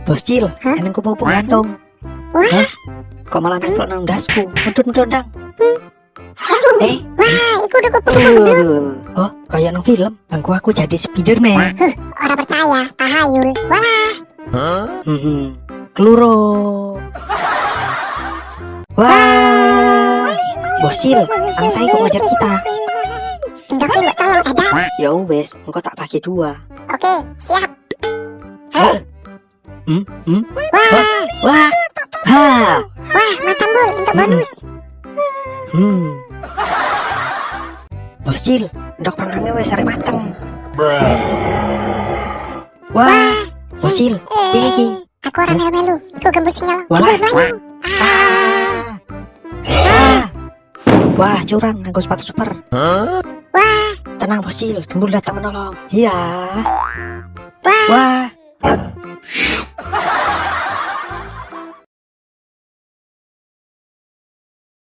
Bos Cil, eneng kupu-kupu gantung. Wah, Hah? Kok malah nemplok nang dasku? Mudun dang. wah, iku udah kupu-kupu. Oh, kayak nang film. Aku jadi Spiderman. Orang percaya, tahayul. Wah, Keluro. Wah, Bos Cil, angsai kok ngejar kita. endokin mbok colong edan. Ya wes, engkau tak pakai 2. Oke, siap. Wah, ha, Wah, mantap Bul, untuk bonus. Bos Cil, ndok pangkangnya wes arek mateng. Wah, Bos Cil, piye iki? Aku orang melu-melu, iku gembus sinyal. Walah. Jebul melayu. Wah, curang nganggo sepatu super. Wah, Tenang Bos Cil, gembul datang menolong. Iya. wah. Wah.